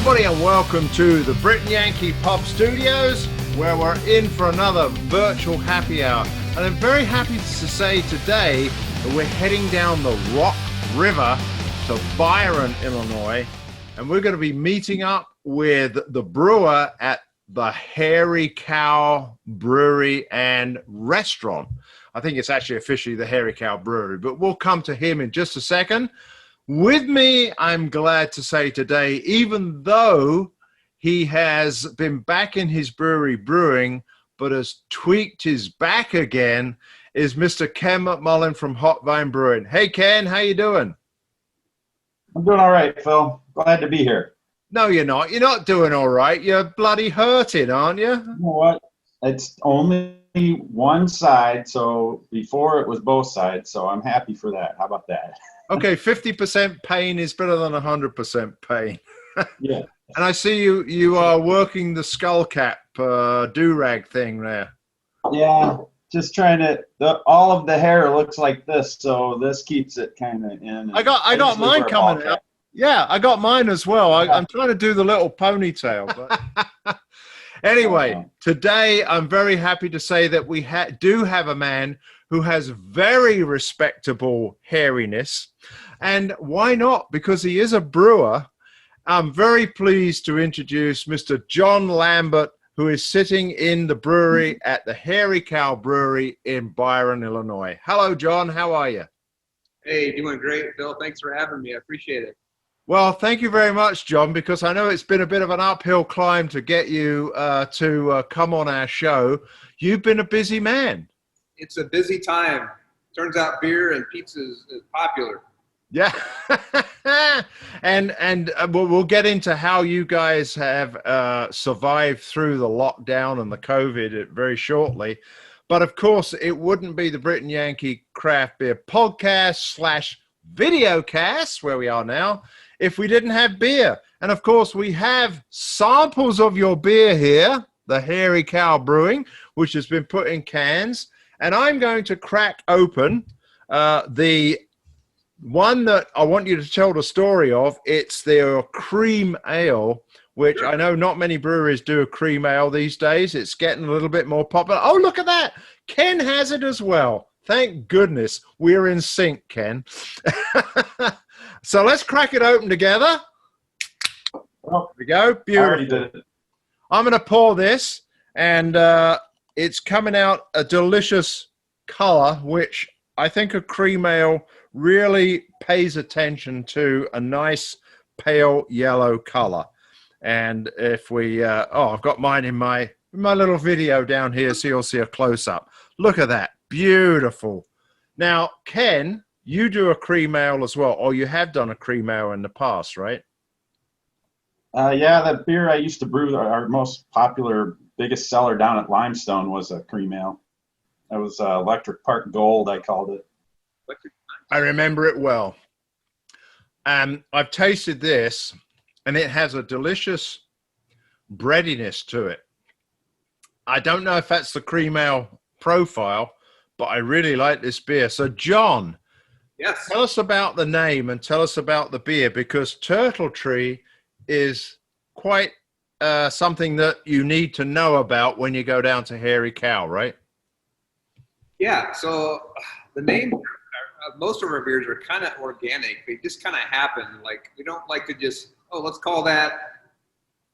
everybody, and welcome to the Brit and Yankee Pub Studios, where we're in for another virtual happy hour. And I'm very happy to say today that we're heading down the Rock River to Byron, Illinois, and we're going to be meeting up with the brewer at the Hairy Cow Brewery and Restaurant. I think it's actually officially the Hairy Cow Brewery, but we'll come to him in just a second. With me, I'm glad to say today, even though he has been back in his brewery brewing, but has tweaked his back again, is Mr. Ken McMullen from Hopvine Brewing. Hey, Ken, how you doing? I'm doing all right, Phil. Glad to be here. No, you're not. You're not doing all right. You're bloody hurting, aren't you? You know what? It's only one side, so before it was both sides, so I'm happy for that. How about that? Okay, 50% pain is better than 100% pain. Yeah. And I see you are working the skull cap do-rag thing there. Yeah, just trying to, all of the hair looks like this, so this keeps it kind of in. I got mine coming out. Yeah, I got mine as well. I'm trying to do the little ponytail. But anyway, today I'm very happy to say that we do have a man who has very respectable hairiness. And why not? Because he is a brewer. I'm very pleased to introduce Mr. Jon Lambert, who is sitting in the brewery at the Hairy Cow Brewery in Byron, Illinois. Hello, Jon. How are you? Hey, doing great, Phil. Thanks for having me. I appreciate it. Well, thank you very much, Jon, because I know it's been a bit of an uphill climb to get you to come on our show. You've been a busy man. It's a busy time. Turns out beer and pizza is popular. Yeah. and we'll get into how you guys have survived through the lockdown and the COVID very shortly. But of course, it wouldn't be the Brit and Yankee Craft Beer Podcast / Videocast, where we are now, if we didn't have beer. And of course, we have samples of your beer here, the Hairy Cow Brewing, which has been put in cans. And I'm going to crack open the one that I want you to tell the story of. It's their cream ale, which I know not many breweries do a cream ale these days. It's getting a little bit more popular. Oh, look at that. Ken has it as well. Thank goodness we're in sync, Ken. So let's crack it open together. There we go. Beautiful. I'm going to pour this, and it's coming out a delicious color, which I think a cream ale really pays attention to, a nice pale yellow color. And if we, I've got mine in my little video down here, so you'll see a close-up. Look at that. Beautiful. Now, Ken, you do a cream ale as well, or you have done a cream ale in the past, right? Yeah, the beer I used to brew, our most popular, biggest seller down at Limestone, was a cream ale. It was Electric Park Gold, I called it. I remember it well. I've tasted this, and it has a delicious breadiness to it. I don't know if that's the cream ale profile, but I really like this beer. So, Jon, yes, tell us about the name and tell us about the beer, because Turtle Tree is quite something that you need to know about when you go down to Hairy Cow, right? Yeah, so the name, most of our beers are kind of organic. They just kind of happen. Like, we don't like to just, let's call that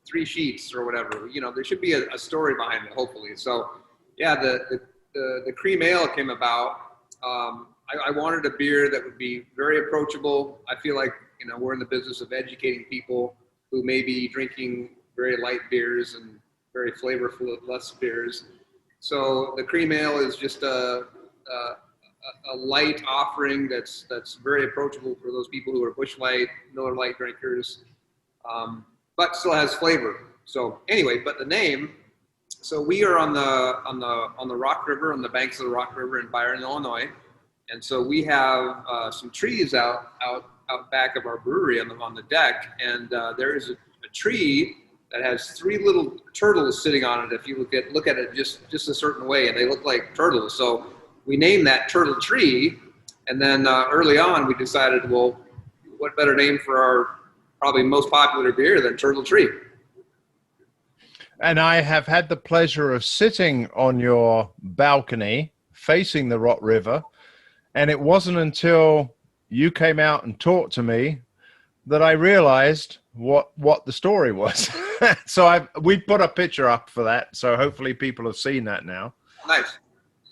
3 sheets or whatever. You know, there should be a story behind it, hopefully. So, yeah, the cream ale came about. I wanted a beer that would be very approachable. I feel like, we're in the business of educating people who may be drinking very light beers and very flavorless beers. So the cream ale is just a light offering that's very approachable for those people who are Busch Light, Miller Lite drinkers, but still has flavor. So anyway, but the name. So we are on the Rock River, on the banks of the Rock River in Byron, Illinois, and so we have some trees out back of our brewery on the deck, and there is a tree that has 3 little turtles sitting on it. If you look at it just a certain way, and they look like turtles. So we named that Turtle Tree, and then early on we decided, well, what better name for probably most popular beer than Turtle Tree. And I have had the pleasure of sitting on your balcony facing the Rot River. And it wasn't until you came out and talked to me that I realized what the story was. So we put a picture up for that. So hopefully people have seen that now. Nice.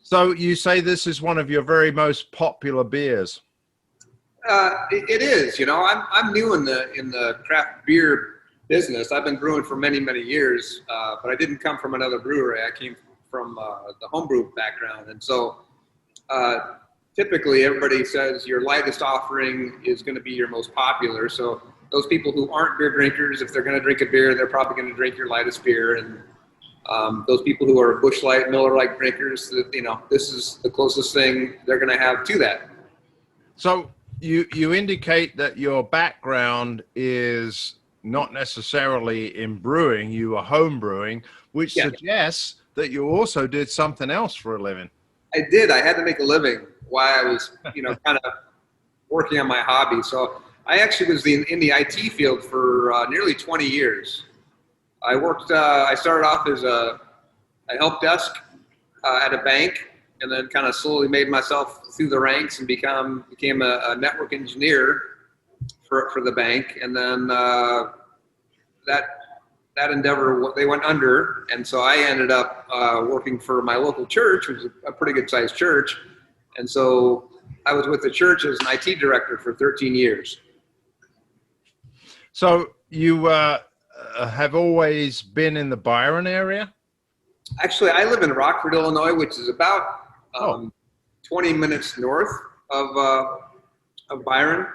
So you say this is one of your very most popular beers. It is. You know, I'm new in the craft beer business. I've been brewing for many, many years, but I didn't come from another brewery. I came from the homebrew background. And so typically everybody says your lightest offering is going to be your most popular. So those people who aren't beer drinkers, if they're going to drink a beer, they're probably going to drink your lightest beer. And those people who are Busch Light, Miller Lite drinkers, you know, this is the closest thing they're going to have to that. So you indicate that your background is not necessarily in brewing, you are home brewing, which suggests that you also did something else for a living. I did. I had to make a living while I was, you know, kind of working on my hobby. So I actually was in the IT field for nearly 20 years. I worked, I started off as a help desk at a bank, and then kind of slowly made myself through the ranks and became a network engineer for the bank. And then that endeavor, they went under. And so I ended up working for my local church, which is a pretty good sized church. And so I was with the church as an IT director for 13 years. So you have always been in the Byron area? Actually, I live in Rockford, Illinois, which is about 20 minutes north of Byron.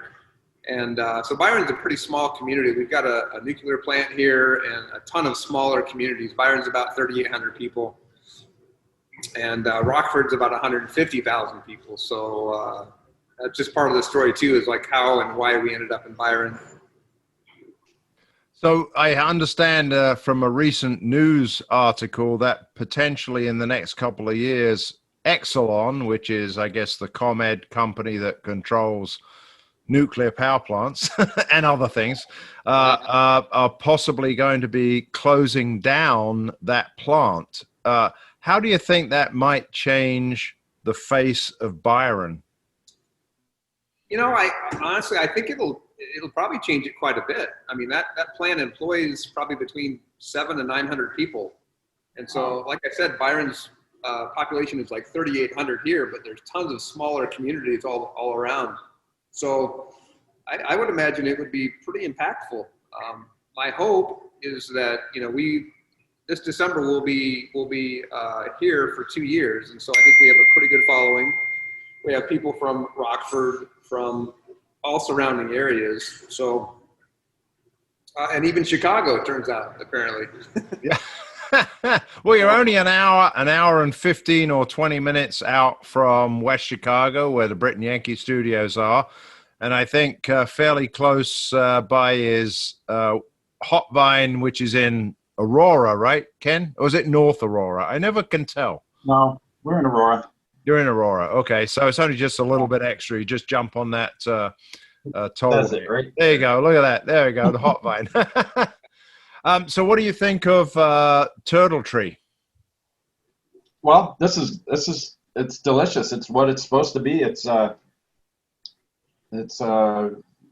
And so Byron's a pretty small community. We've got a nuclear plant here and a ton of smaller communities. Byron's about 3,800 people. And Rockford's about 150,000 people. So that's just part of the story, too, is like how and why we ended up in Byron. So I understand from a recent news article that potentially in the next couple of years, Exelon, which is, I guess, the ComEd company that controls nuclear power plants and other things, are possibly going to be closing down that plant. How do you think that might change the face of Byron? You know, honestly, I think it'll probably change it quite a bit. I mean, that plant employs probably between 700 and 900 people. And so, like I said, Byron's population is like 3,800 here, but there's tons of smaller communities all around. So I would imagine it would be pretty impactful. My hope is that, you know, this December we'll be here for 2 years. And so I think we have a pretty good following. We have people from Rockford, from all surrounding areas. So, and even Chicago, it turns out, apparently. Yeah. Well, you're only an hour and 15 or 20 minutes out from West Chicago, where the Brit and Yankee studios are. And I think fairly close by is Hopvine, which is in Aurora, right, Ken? Or is it North Aurora? I never can tell. No, we're in Aurora. You're in Aurora. Okay, so it's only just a little bit extra. You just jump on that toll. That's it, right? There you go. Look at that. There you go, the Hopvine. So what do you think of Turtle Tree? Well, it's delicious. It's what it's supposed to be. It's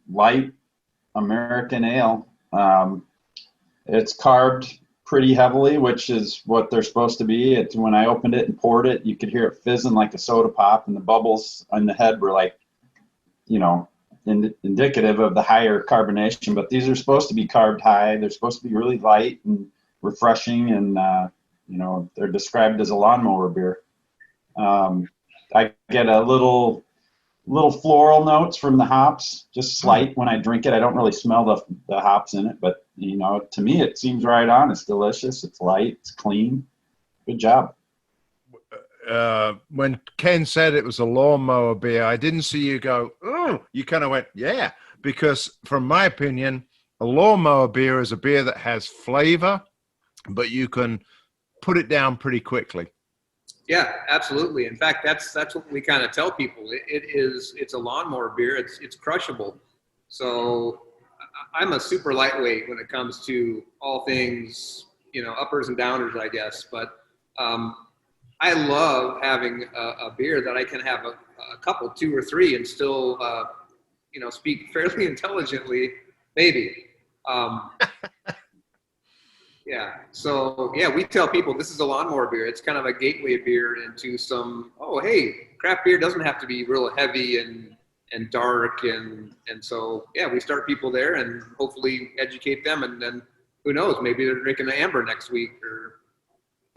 light American ale. It's carved pretty heavily, which is what they're supposed to be. When I opened it and poured it, you could hear it fizzing like a soda pop, and the bubbles on the head were like, you know, indicative of the higher carbonation. But these are supposed to be carved high. They're supposed to be really light and refreshing, and you know, they're described as a lawnmower beer. I get a little floral notes from the hops, just slight when I drink it. I don't really smell the hops in it, but you know, to me it seems right on. It's delicious. It's light. It's clean. Good job. When Ken said it was a lawnmower beer, I didn't see you go, oh, you kind of went, yeah, because from my opinion, a lawnmower beer is a beer that has flavor, but you can put it down pretty quickly. Yeah, absolutely. In fact, that's what we kind of tell people. It's a lawnmower beer. It's crushable. So I'm a super lightweight when it comes to all things, uppers and downers, I guess. But I love having a beer that I can have a couple, 2 or 3, and still, speak fairly intelligently, maybe. Yeah. So yeah, we tell people this is a lawnmower beer. It's kind of a gateway beer into some, oh, hey, craft beer doesn't have to be real heavy and dark. And so, yeah, we start people there and hopefully educate them. And then who knows, maybe they're drinking the amber next week or.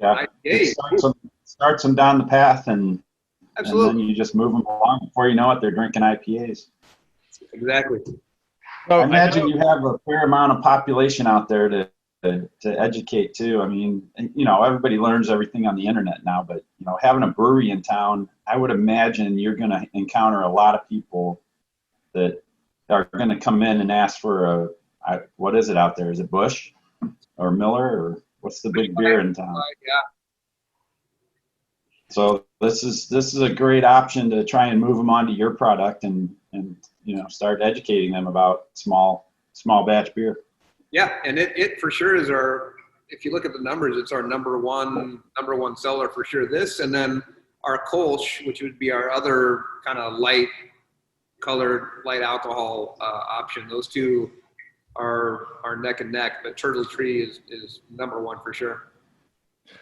Yeah. It starts them down the path and then you just move them along. Before you know it, they're drinking IPAs. Exactly. I imagine you have a fair amount of population out there to educate too. I mean, everybody learns everything on the internet now, but having a brewery in town, I would imagine you're going to encounter a lot of people that are going to come in and ask for what is it out there? Is it Busch or Miller or what's the big beer in town? Yeah. So this is a great option to try and move them onto your product and start educating them about small batch beer. Yeah, and it for sure is if you look at the numbers, it's our number one seller for sure. This, and then our Kolsch, which would be our other kind of light colored, light alcohol option. Those two are neck and neck, but Turtle Tree is number one for sure.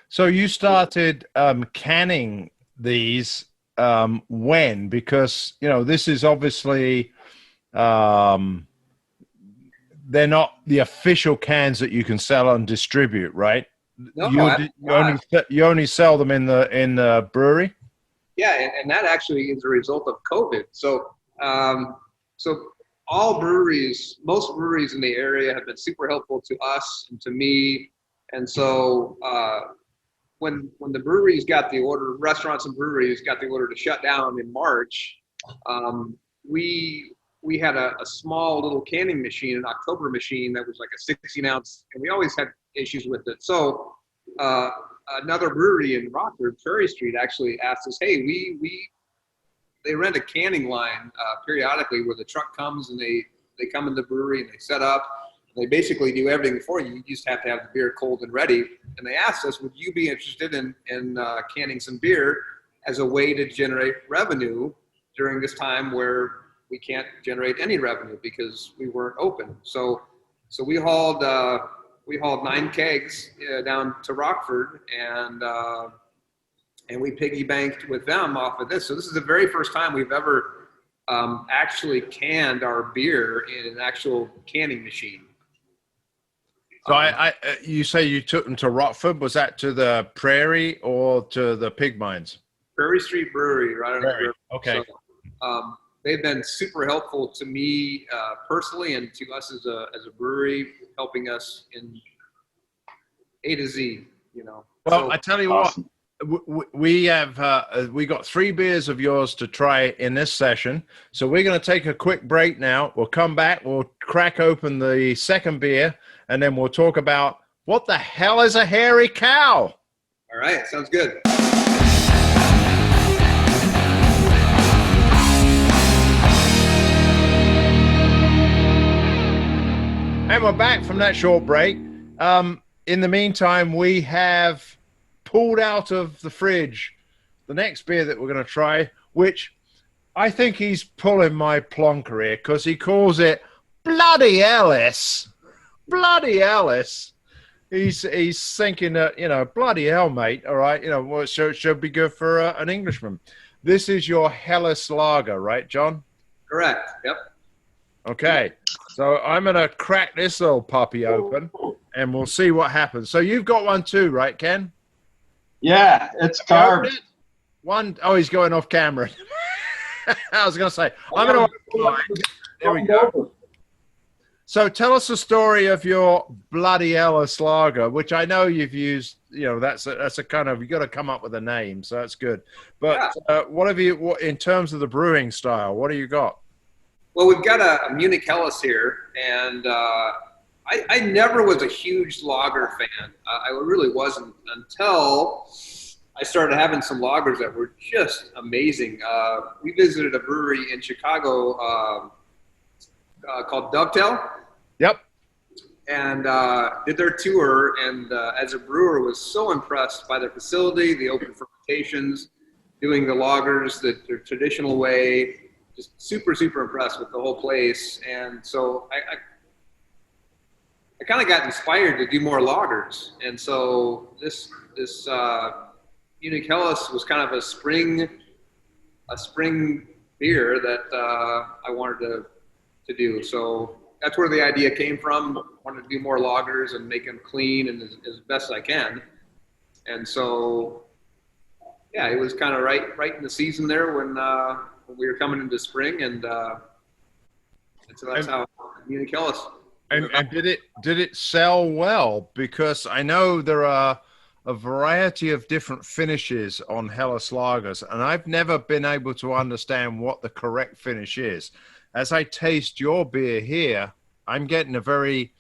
So you started canning these when? Because, this is obviously they're not the official cans that you can sell and distribute, right? No, you only sell them in the brewery. Yeah, and that actually is a result of COVID. So all breweries, most breweries in the area have been super helpful to us and to me. And so when the breweries got the order, restaurants and breweries got the order to shut down in March, we had a small little canning machine, an October machine that was like a 16-ounce, and we always had issues with it. So another brewery in Rockford, Prairie Street, actually asked us, hey, they rent a canning line periodically where the truck comes and they come in the brewery and they set up. And they basically do everything for you. You just have to have the beer cold and ready. And they asked us, would you be interested in canning some beer as a way to generate revenue during this time where we can't generate any revenue because we weren't open. So we hauled 9 kegs down to Rockford and we piggy banked with them off of this. So this is the very first time we've ever actually canned our beer in an actual canning machine. So you say you took them to Rockford. Was that to the Prairie or to the pig mines? Prairie Street Brewery, right on the river. Okay. So, they've been super helpful to me personally and to us as a brewery, helping us in A to Z, Well, so, I tell you awesome. What, we got 3 beers of yours to try in this session. So we're going to take a quick break now. We'll come back. We'll crack open the second beer, and then we'll talk about what the hell is a hairy cow? All right. Sounds good. And we're back from that short break. In the meantime, we have pulled out of the fridge the next beer that we're going to try, which I think he's pulling my plonker here because he calls it Bloody Ellis. Bloody Ellis. He's thinking that, bloody hell, mate. All right. Well, it should be good for an Englishman. This is your Helles lager, right, John? Correct. Yep. Okay. So I'm going to crack this little puppy open, and we'll see what happens. So you've got one too, right, Ken? Yeah, it's carved. One, oh, he's going off camera. I was going to say, I'm going to. There we go. So tell us the story of your Bloody Ellis lager, which I know you've used. That's a kind of, you got to come up with a name, so that's good. But what have you, in terms of the brewing style? What do you got? Well, we've got a Munich Helles here, and I never was a huge lager fan. I really wasn't until I started having some lagers that were just amazing. We visited a brewery in Chicago called Dovetail, Yep. And did their tour, and as a brewer was so impressed by their facility, the open fermentations, doing the lagers the traditional way, just super, super impressed with the whole place. And so I kind of got inspired to do more lagers. And so this Unique Ellis was kind of a spring beer that I wanted to do. So that's where the idea came from. I wanted to do more lagers and make them clean and as best I can. And so, yeah, it was kind of right in the season there when we were coming into spring, and so that's how Unique Ellis. And did it sell well? Because I know there are a variety of different finishes on Helles lagers, and I've never been able to understand what the correct finish is. As I taste your beer here, I'm getting a very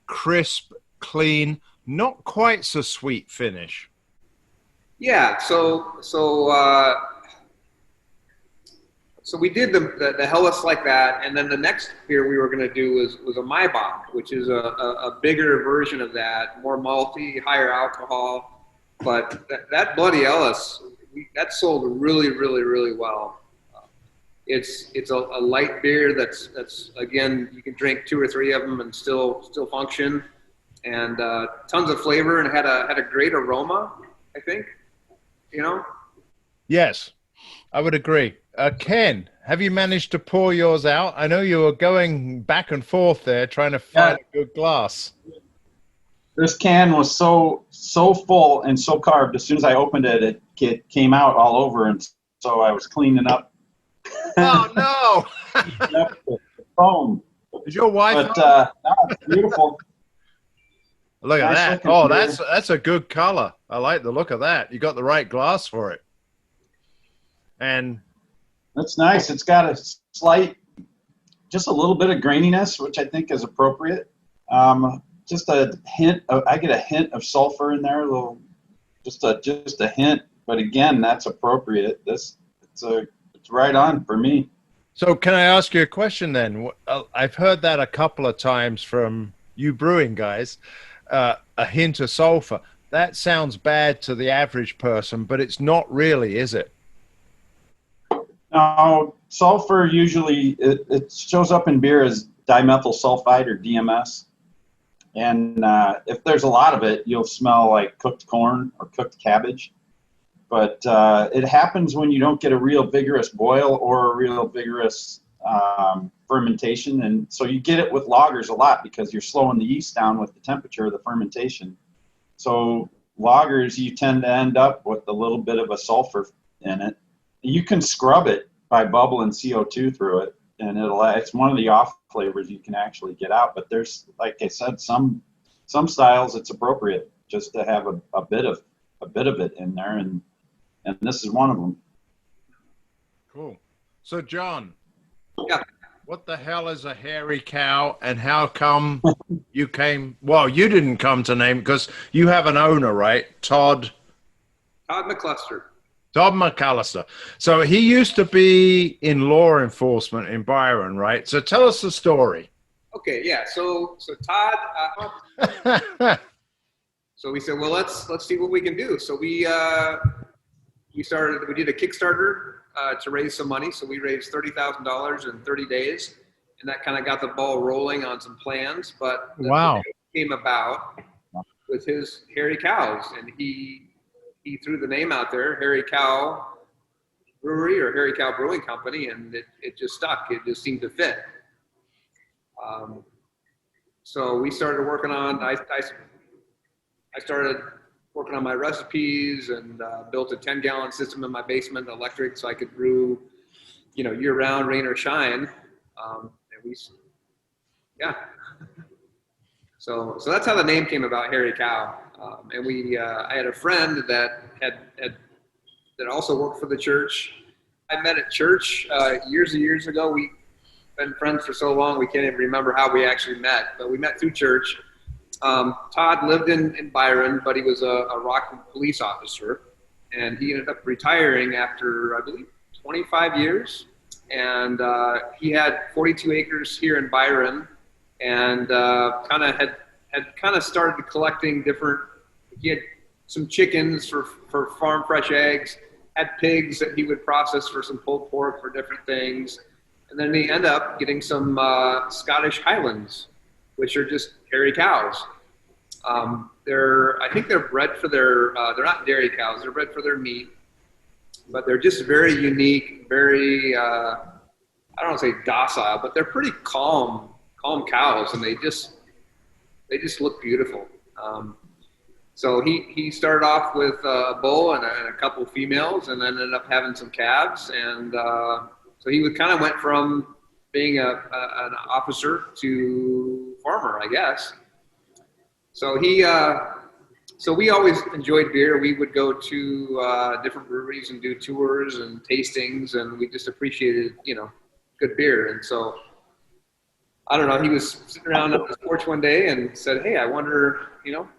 crisp, clean, not quite so sweet finish. Yeah, so we did the Helles like that, and then the next beer we were going to do was a Maibach, which is a bigger version of that, more malty, higher alcohol. But that Bloody Ellis, that sold really, really, really well. It's a light beer that's again, you can drink 2 or 3 of them and still function, and tons of flavor, and had a great aroma, I think. You know? Yes, I would agree. Ken, have you managed to pour yours out? I know you were going back and forth there trying to find a good glass. This can was so full and so carved. As soon as I opened it, it came out all over, and so I was cleaning up. Oh no! Yep, the foam. Is your wife? But no, it's beautiful. Look at Nice that! Oh, beer. that's a good color. I like the look of that. You got the right glass for it, and that's nice. It's got a slight, just a little bit of graininess, which I think is appropriate. Just a hint of, I get a hint of sulfur in there, a little, just a hint. But again, that's appropriate. It's right on for me. So can I ask you a question then? I've heard that a couple of times from you brewing guys, a hint of sulfur. That sounds bad to the average person, but it's not really, is it? No, sulfur usually, it shows up in beer as dimethyl sulfide or DMS. And if there's a lot of it, you'll smell like cooked corn or cooked cabbage. But it happens when you don't get a real vigorous boil or a real vigorous fermentation. And so you get it with lagers a lot because you're slowing the yeast down with the temperature of the fermentation. So lagers, you tend to end up with a little bit of a sulfur in it. You can scrub it by bubbling CO2 through it, and it's one of the off flavors you can actually get out. But there's, like I said, some styles it's appropriate just to have a bit of it in there, and this is one of them. Cool. So John, Yeah. what the hell is a hairy cow, and how come you came? Well, you didn't come to name because you have an owner, right? Todd McCluster. Todd McAllister. So he used to be in law enforcement in Byron, right? So tell us the story. Okay, yeah. So Todd. So we said, well, let's see what we can do. So we did a Kickstarter to raise some money. So we raised $30,000 in 30 days, and that kind of got the ball rolling on some plans. But Wow, came about with his hairy cows, and he threw the name out there, Hairy Cow Brewery or Hairy Cow Brewing Company, and it just stuck. It just seemed to fit. So we started working on. I started working on my recipes and built a 10-gallon system in my basement, electric, so I could brew, year-round, rain or shine. And So that's how the name came about, Hairy Cow. And I had a friend that that also worked for the church. I met at church years and years ago. We've been friends for so long, we can't even remember how we actually met, but we met through church. Todd lived in Byron, but he was a Rockland police officer, and he ended up retiring after, I believe, 25 years. And he had 42 acres here in Byron, and kind of had kind of started collecting different. He had some chickens for farm fresh eggs, had pigs that he would process for some pulled pork for different things, and then he ended up getting some Scottish Highlands, which are just hairy cows. I think they're bred for their, they're not dairy cows, they're bred for their meat, but they're just very unique, very, I don't want to say docile, but they're pretty calm cows, and they just look beautiful. So he started off with a bull and a couple of females, and then ended up having some calves, and so he kind of went from being an officer to farmer, I guess. So so we always enjoyed beer. We would go to different breweries and do tours and tastings, and we just appreciated, good beer. And so, I don't know, he was sitting around on his porch one day and said, hey, I wonder,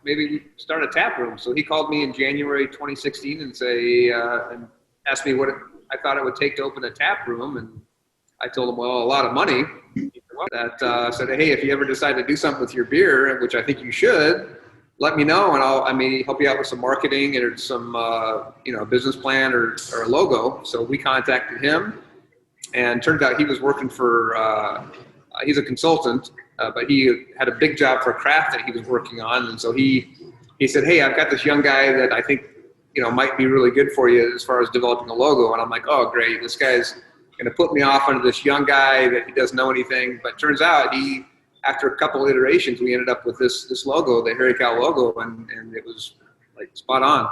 maybe we start a tap room. So he called me in January 2016 and asked me what I thought it would take to open a tap room. And I told him, well, a lot of money. That said, hey, if you ever decide to do something with your beer, which I think you should, let me know, and I may help you out with some marketing or some, business plan or a logo. So we contacted him, and turned out he was working for, he's a consultant, but he had a big job for a craft that he was working on. And so he said, hey, I've got this young guy that I think, might be really good for you as far as developing a logo. And I'm like, oh, great. This guy's going to put me off onto this young guy that he doesn't know anything. But turns out after a couple of iterations, we ended up with this logo, the Hairy Cow logo, and it was like spot on.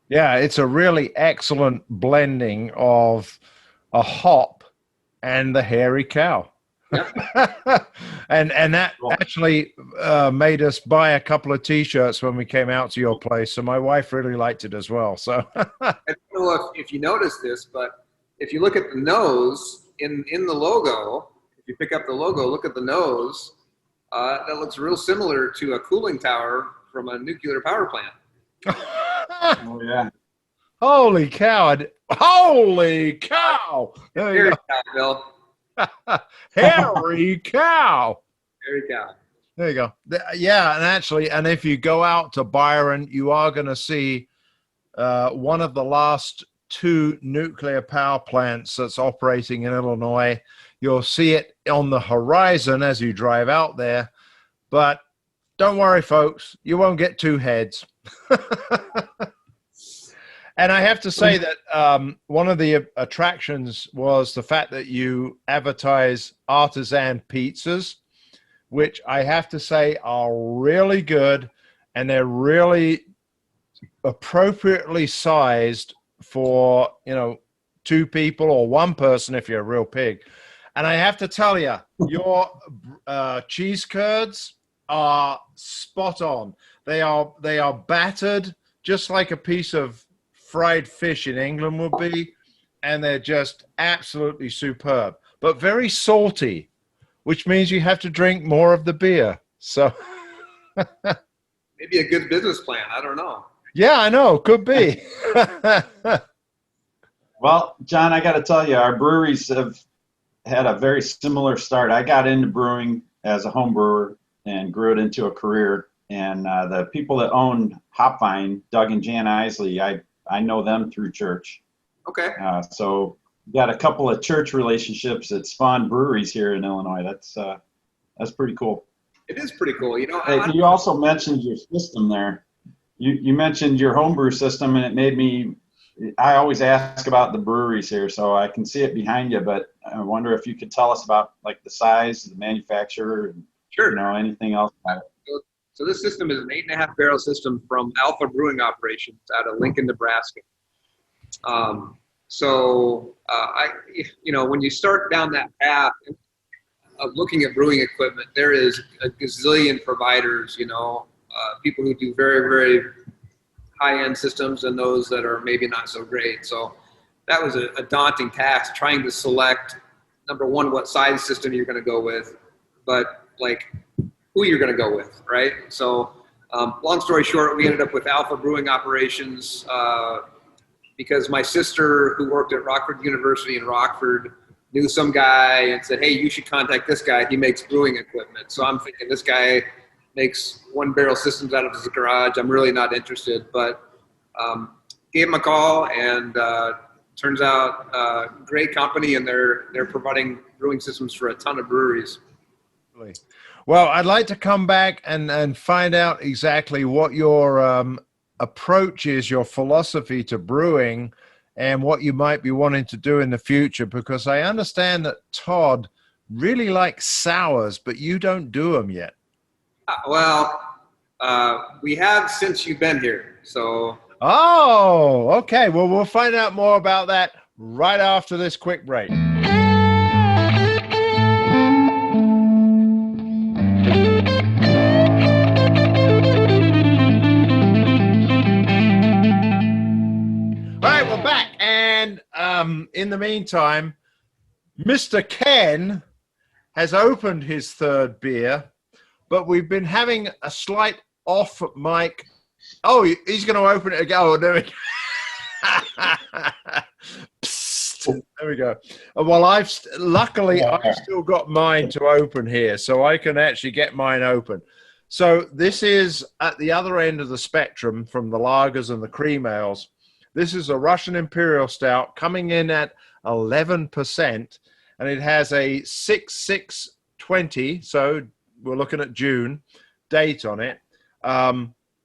Yeah, it's a really excellent blending of a hop and the hairy cow. Yep. and that actually made us buy a couple of T-shirts when we came out to your place. So my wife really liked it as well. So I don't know if you noticed this, but if you look at the nose in the logo, if you pick up the logo, look at the nose. That looks real similar to a cooling tower from a nuclear power plant. Oh yeah! Holy cow! Holy cow! There you go. Cow, Bill. Hairy cow. Hairy cow. There you go. Yeah, and if you go out to Byron, you are going to see one of the last 2 nuclear power plants that's operating in Illinois. You'll see it on the horizon as you drive out there, but don't worry, folks, you won't get 2 heads. And I have to say that one of the attractions was the fact that you advertise artisan pizzas, which I have to say are really good, and they're really appropriately sized for, 2 people or 1 person if you're a real pig. And I have to tell you, your cheese curds are spot on. They are battered just like a piece of fried fish in England would be, and they're just absolutely superb, but very salty, which means you have to drink more of the beer. So maybe a good business plan. I don't know. Yeah, I know. Could be. Well, Jon, I got to tell you, our breweries have had a very similar start. I got into brewing as a home brewer and grew it into a career. And the people that own Hopvine, Doug and Jan Isley, I know them through church. Okay. So got a couple of church relationships that spawned breweries here in Illinois. That's pretty cool. It is pretty cool. Hey, you also mentioned your system there. You mentioned your homebrew system, and it made me. I always ask about the breweries here, so I can see it behind you. But I wonder if you could tell us about like the size, the manufacturer, and sure. Anything else about it. So this system is an 8.5 barrel system from Alpha Brewing Operations out of Lincoln, Nebraska. When you start down that path of looking at brewing equipment, there is a gazillion providers, people who do very, very high-end systems and those that are maybe not so great. So that was a daunting task, trying to select, number one, what size system you're going to go with, but like who you're going to go with, right? So long story short, we ended up with Alpha Brewing Operations because my sister, who worked at Rockford University in Rockford, knew some guy and said, hey, you should contact this guy. He makes brewing equipment. So I'm thinking this guy makes one barrel systems out of his garage. I'm really not interested, but gave him a call, and turns out great company, and they're providing brewing systems for a ton of breweries. Well, I'd like to come back and find out exactly what your approach is, your philosophy to brewing, and what you might be wanting to do in the future, because I understand that Todd really likes sours, but you don't do them yet. Well, we have since you've been here, so. Oh, okay. Well, we'll find out more about that right after this quick break. And in the meantime, Mr. Ken has opened his third beer, but we've been having a slight off mic. Oh, he's going to open it again. Oh, there we go. Psst. There we go. Well, luckily I've still got mine to open here, so I can actually get mine open. So this is at the other end of the spectrum from the lagers and the cream ales. This is a Russian Imperial Stout coming in at 11%, and it has a 6/6/20, so we're looking at June, date on it.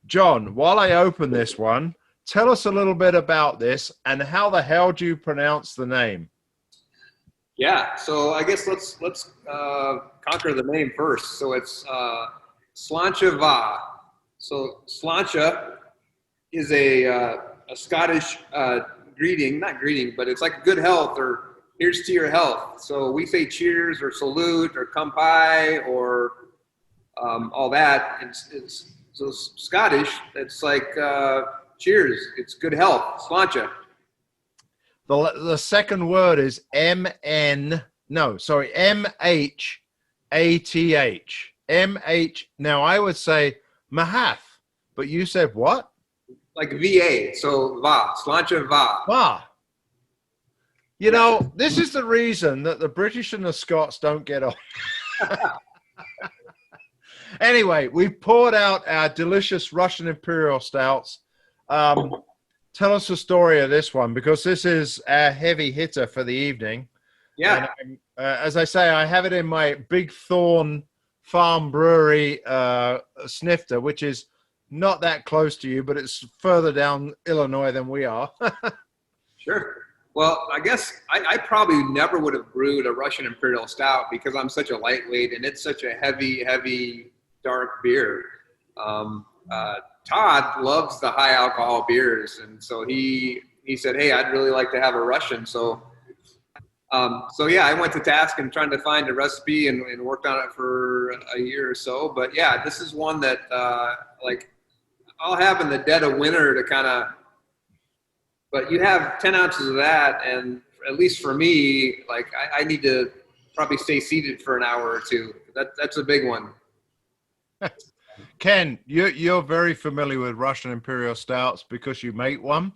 John, while I open this one, tell us a little bit about this, and how the hell do you pronounce the name? Yeah, so I guess let's conquer the name first. So it's Sláinte Va. So Sláinte is a Scottish greeting, not greeting, but it's like good health, or here's to your health. So we say cheers or salute or kampai or all that. So Scottish, it's like cheers. It's good health, Sláinte. The second word is MHATH. MH. Now I would say Mahath, but you said what? Like VA, so Va, Sláinte Va. Va. You know, this is the reason that the British and the Scots don't get on. Anyway, we've poured out our delicious Russian Imperial Stouts. Tell us the story of this one, because this is our heavy hitter for the evening. Yeah. And, as I say, I have it in my Big Thorn Farm Brewery snifter, which is not that close to you, but it's further down Illinois than we are. Sure. Well, I guess I probably never would have brewed a Russian Imperial Stout because I'm such a lightweight, and it's such a heavy, dark beer. Todd loves the high alcohol beers, and so he said, hey, I'd really like to have a Russian. So yeah, I went to task and trying to find a recipe and worked on it for a year or so. But yeah, this is one that like I'll have in the dead of winter to kind of, but you have 10 ounces of that, and at least for me, like I need to probably stay seated for an hour or two. That's a big one. Ken, you're very familiar with Russian Imperial Stouts because you make one,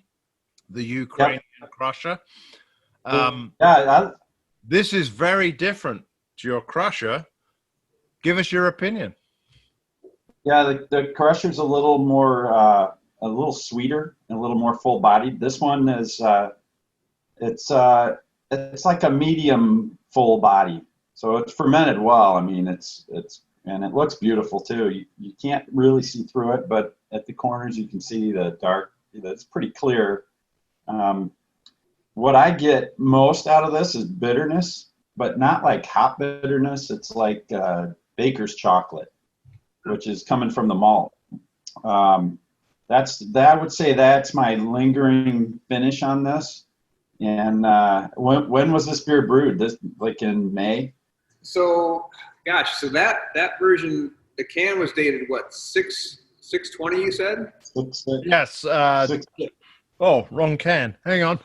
the Ukrainian crusher. This is very different to your crusher. Give us your opinion. Yeah, the crusher's a little more, a little sweeter and a little more full-bodied. This one is, it's like a medium full body. So it's fermented well. I mean, and it looks beautiful too. You can't really see through it, but at the corners you can see the dark. It's pretty clear. What I get most out of this is bitterness, but not like hop bitterness. It's like baker's chocolate, which is coming from the malt. I would say that's my lingering finish on this. And when was this beer brewed? This like in May? So, gosh, so that version, the can was dated what, 6/20? You said? 6/6. Yes. 6/6. Oh, wrong can. Hang on.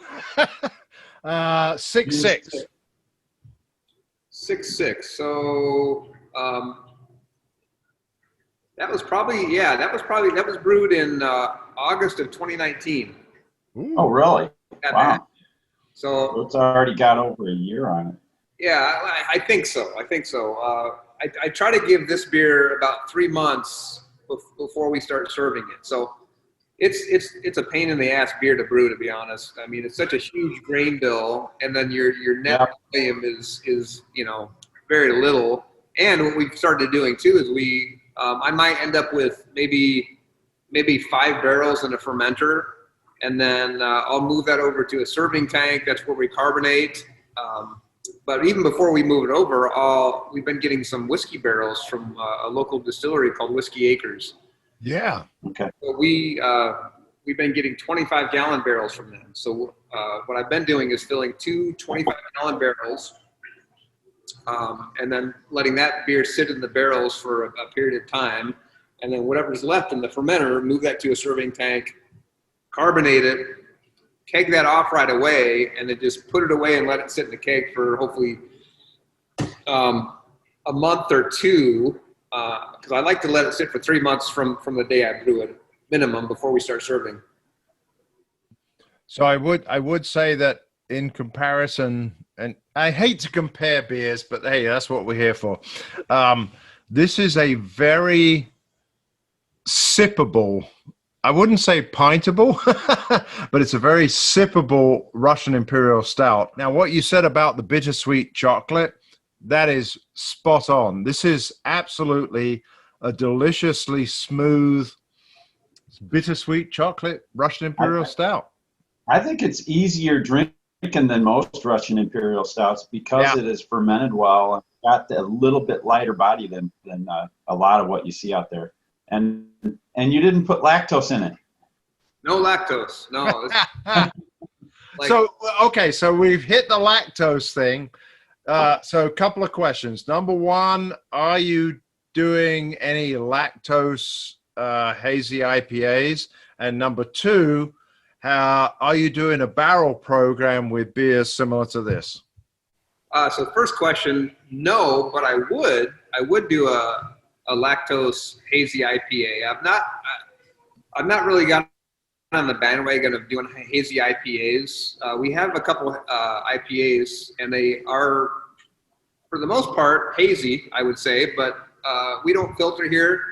6/6. 6/6. So that was brewed in August of 2019. Oh, really? Wow. So it's already got over a year on it. Yeah, I think so. I think so. I try to give this beer about 3 months before we start serving it. So it's a pain in the ass beer to brew, to be honest. I mean, it's such a huge grain bill, and then your net volume is very little. And what we've started doing too is I might end up with maybe 5 barrels in a fermenter, and then I'll move that over to a serving tank. That's where we carbonate. But even before we move it over, we've been getting some whiskey barrels from a local distillery called Whiskey Acres. Yeah. Okay. So we've been getting 25-gallon barrels from them. So what I've been doing is filling 2 25-gallon barrels, and then letting that beer sit in the barrels for a period of time, and then whatever's left in the fermenter, move that to a serving tank, carbonate it, keg that off right away, and then just put it away and let it sit in the keg for hopefully a month or two, because I like to let it sit for 3 months from the day I brew it, minimum, before we start serving. So I would say that in comparison, and I hate to compare beers, but hey, that's what we're here for. This is a very sippable, I wouldn't say pintable, but it's a very sippable Russian Imperial Stout. Now, what you said about the bittersweet chocolate, that is spot on. This is absolutely a deliciously smooth, bittersweet chocolate Russian Imperial Stout. I think it's easier drinking than most Russian Imperial Stouts because it is fermented well and got a little bit lighter body than a lot of what you see out there. And you didn't put lactose in it. No lactose. No. So we've hit the lactose thing. So a couple of questions. Number one, are you doing any lactose hazy IPAs? And number two, are you doing a barrel program with beers similar to this? So first question, no, but I would do a lactose hazy IPA. I've not really gotten on the bandwagon of doing hazy IPAs. We have a couple IPAs, and they are, for the most part, hazy, I would say, but we don't filter here.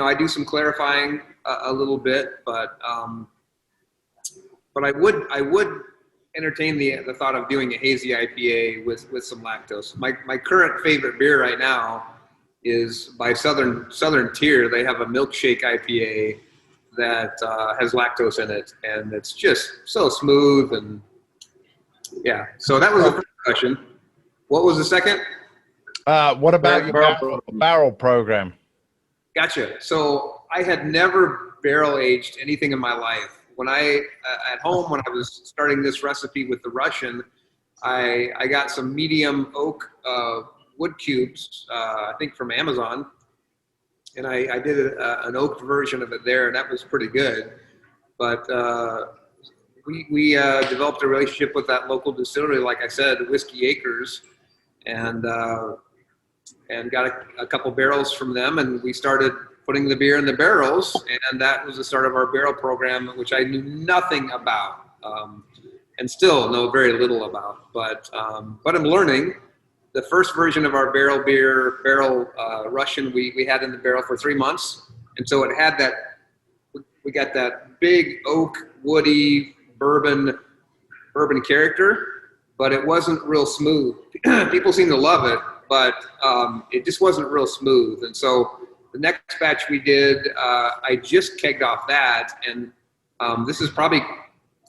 I do some clarifying a little bit, but I would entertain the thought of doing a hazy IPA with some lactose. My current favorite beer right now is by Southern Tier. They have a milkshake IPA that has lactose in it, and it's just so smooth. And yeah, so that was the first question. What was the second? What about your barrel program? Gotcha. So I had never barrel aged anything in my life. When I was starting this recipe with the Russian, I got some medium oak wood cubes, I think from Amazon, and I did an oaked version of it there, and that was pretty good. But we developed a relationship with that local distillery, like I said, Whiskey Acres, and got a couple barrels from them, and we started putting the beer in the barrels, and that was the start of our barrel program, which I knew nothing about, and still know very little about. But I'm learning. The first version of our barrel Russian, we had in the barrel for 3 months, and so it had that. We got that big oak, woody, bourbon character, but it wasn't real smooth. People seem to love it, but it just wasn't real smooth. And so the next batch we did, I just kegged off that, and this is probably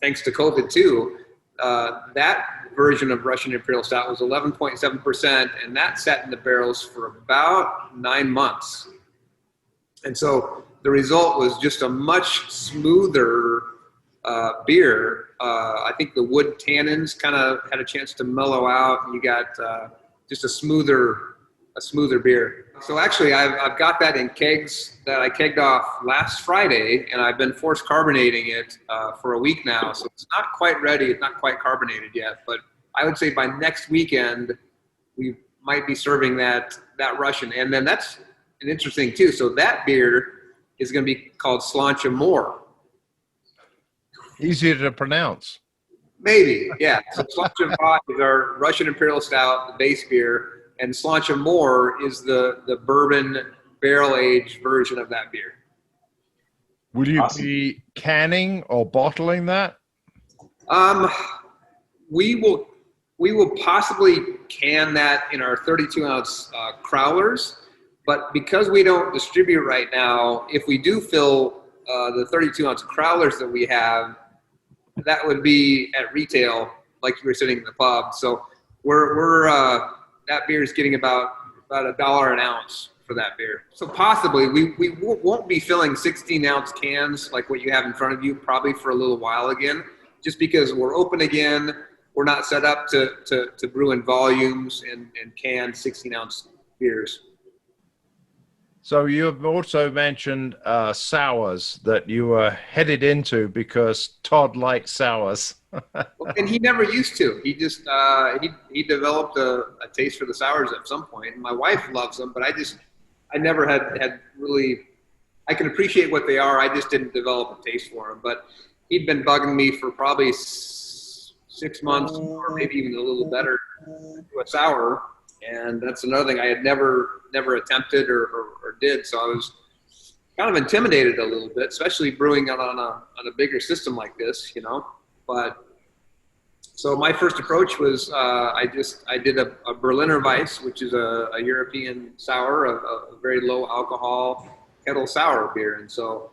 thanks to COVID too. That version of Russian Imperial Stout was 11.7%, and that sat in the barrels for about 9 months. And so the result was just a much smoother beer. I think the wood tannins kind of had a chance to mellow out, and you got just a smoother beer. So actually, I've got that in kegs that I kegged off last Friday, and I've been forced carbonating it for a week now. So it's not quite ready. It's not quite carbonated yet, but I would say by next weekend, we might be serving that Russian. And then that's an interesting too. So that beer is going to be called Slancha More. Easier to pronounce. Maybe, yeah. So Sláinte Five is our Russian Imperial Stout, the base beer, and Sláinte More is the bourbon barrel-aged version of that beer. Will you Awesome. be canning or bottling that? We will possibly can that in our 32-ounce crowlers, but because we don't distribute right now, if we do fill the 32-ounce crowlers that we have, that would be at retail, like you were sitting in the pub. So we're that beer is getting about $1 an ounce for that beer. So possibly we won't be filling 16-ounce cans like what you have in front of you probably for a little while again, just because we're open again. We're not set up to brew in volumes and can 16-ounce beers. So you have also mentioned sours that you were headed into because Todd likes sours. And he never used to. He just he developed a taste for the sours at some point. And my wife loves them, but I never had really. I can appreciate what they are. I just didn't develop a taste for them. But he'd been bugging me for probably 6 months, or maybe even a little better, to a sour. And that's another thing I had never attempted or did. So I was kind of intimidated a little bit, especially brewing on a bigger system like this, you know. But so my first approach was I did a Berliner Weiss, which is a European sour, a very low alcohol kettle sour beer. And so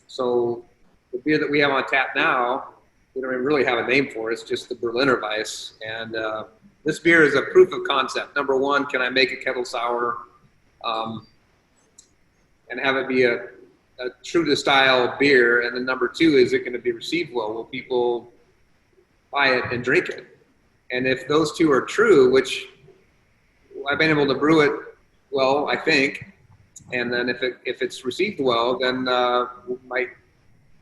so the beer that we have on tap now, we don't even really have a name for it. It's just the Berliner Weiss. And this beer is a proof of concept. Number one, can I make a kettle sour and have it be a true to style beer? And then number two, is it going to be received well? Will people buy it and drink it? And if those two are true, which I've been able to brew it well, I think, and then if it's received well, then we might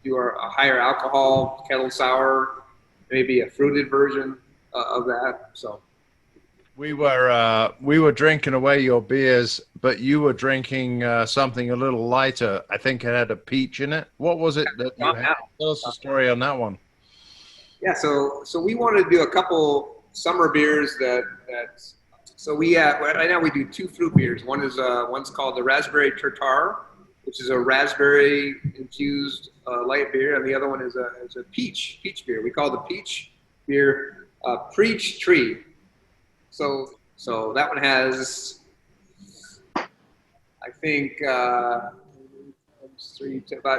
do a higher alcohol kettle sour, maybe a fruited version of that. So we were drinking away your beers, but you were drinking something a little lighter. I think it had a peach in it. What was it that you had? Tell us the story on that one. Yeah, so we wanted to do a couple summer beers so we right now we do 2 fruit beers. One's called the Raspberry Turtar, which is a raspberry infused light beer, and the other one is a peach beer. We call the peach beer Preach Tree. So that one has, I think, about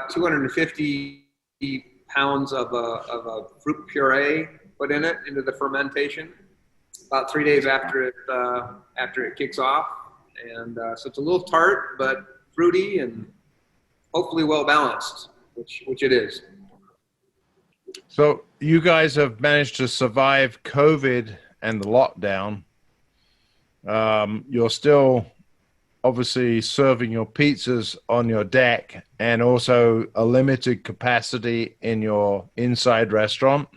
250 pounds of a fruit puree put in it into the fermentation about 3 days after it kicks off, and so it's a little tart but fruity and hopefully well balanced, which it is. So you guys have managed to survive COVID and the lockdown. You're still obviously serving your pizzas on your deck and also a limited capacity in your inside restaurant.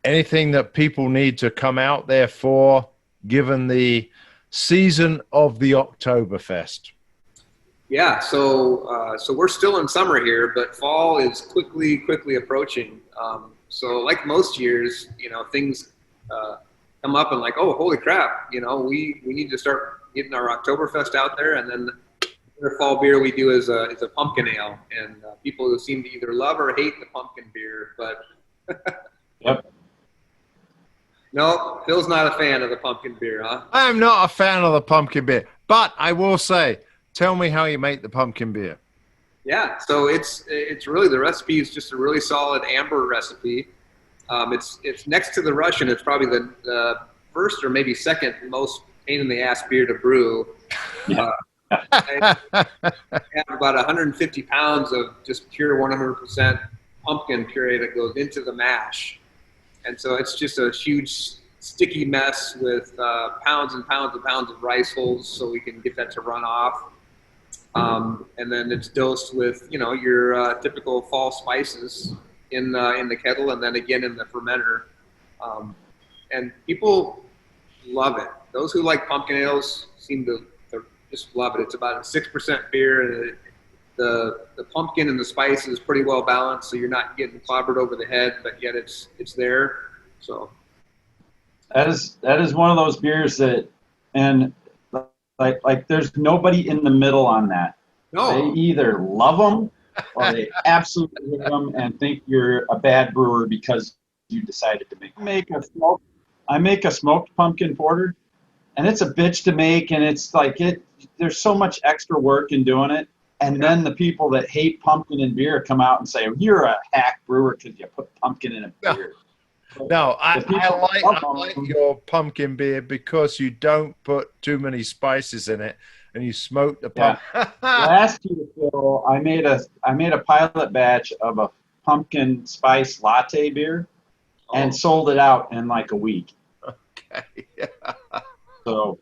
Anything that people need to come out there for, given the season of the Oktoberfest? Yeah, so we're still in summer here, but fall is quickly approaching. So like most years, you know, things come up and like, oh, holy crap, you know, we need to start getting our Oktoberfest out there. And then the fall beer we do is a pumpkin ale, and people who seem to either love or hate the pumpkin beer, but Yep. no, Phil's not a fan of the pumpkin beer, huh? I am not a fan of the pumpkin beer, but I will say, tell me how you make the pumpkin beer. Yeah, so it's really, the recipe is just a really solid amber recipe. It's next to the Russian. It's probably the first or maybe second most pain in the ass beer to brew. Yeah. I have about 150 pounds of just pure 100% pumpkin puree that goes into the mash. And so it's just a huge sticky mess with pounds and pounds and pounds of rice hulls so we can get that to run off. And then it's dosed with, you know, your typical fall spices in the kettle and then again in the fermenter. And people love it. Those who like pumpkin ales seem to just love it. It's about a 6% beer, and the pumpkin and the spice is pretty well balanced, so you're not getting clobbered over the head, but yet it's there. So that is one of those beers that, and like there's nobody in the middle on that. no, They either love them or they absolutely hate them and think you're a bad brewer because you decided to I make a smoked pumpkin porter, and it's a bitch to make, and it's like there's so much extra work in doing it. And then the people that hate pumpkin in beer come out and say, you're a hack brewer because you put pumpkin in a beer. No, I like your pumpkin beer because you don't put too many spices in it, and you smoke the pumpkin. Last year, Phil, I made a pilot batch of a pumpkin spice latte beer and sold it out in like a week. Okay. So.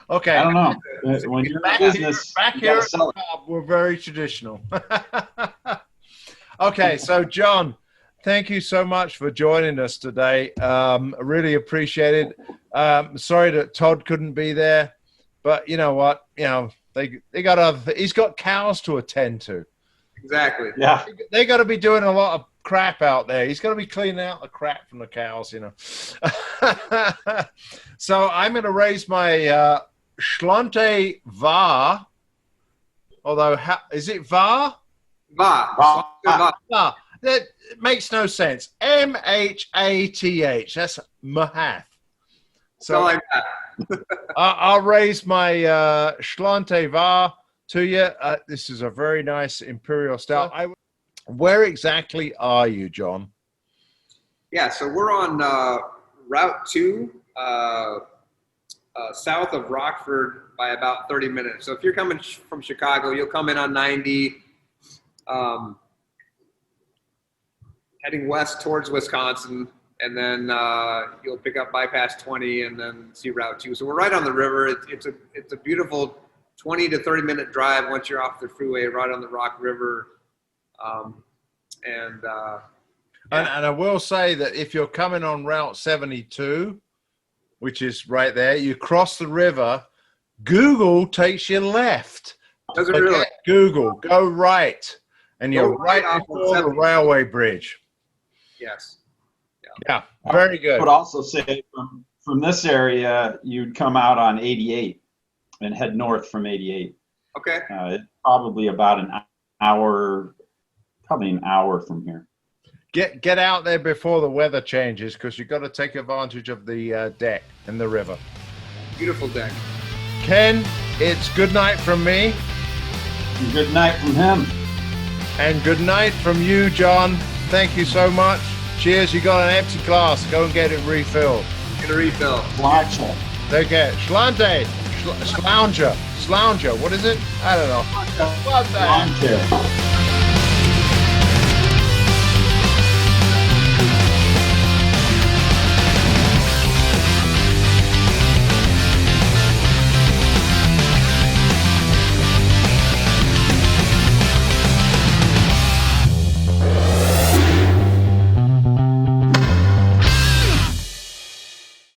Okay. I don't know. When you're in business, back here at the pub, we're very traditional. Okay, so Jon, thank you so much for joining us today. I really appreciate it. Sorry that Todd couldn't be there, but you know what? You know, they got he's got cows to attend to. exactly. Yeah. They got to be doing a lot of crap out there. He's got to be cleaning out the crap from the cows, you know. So I'm going to raise my Schlante var, although is it var? Va. Va. That makes no sense. MHATH. That's Mahath. So like that. I'll raise my Schlante var to you. This is a very nice Imperial Stout. Where exactly are you, Jon? Yeah, so we're on Route 2, south of Rockford by about 30 minutes. So if you're coming from Chicago, you'll come in on 90, heading west towards Wisconsin, and then you'll pick up bypass 20 and then see Route 2. So we're right on the river. It's a beautiful 20 to 30 minute drive once you're off the freeway, right on the Rock River. And I will say that if you're coming on Route 72, which is right there, you cross the river, Google takes you left. Does it really? Google, go right, and you're right before the railway bridge. Yes. Yeah, very good. I would also say from this area, you'd come out on 88 and head north from 88. Okay. It's probably about an hour from here. Get out there before the weather changes, because you've got to take advantage of the deck and the river. Beautiful deck. Ken, it's good night from me. And good night from him. And good night from you, Jon. Thank you so much. Cheers. You got an empty glass. Go and get it refilled. Get a refill. Sloucher. Take care. Schlante. Slounger. What is it? I don't know. Sloucher.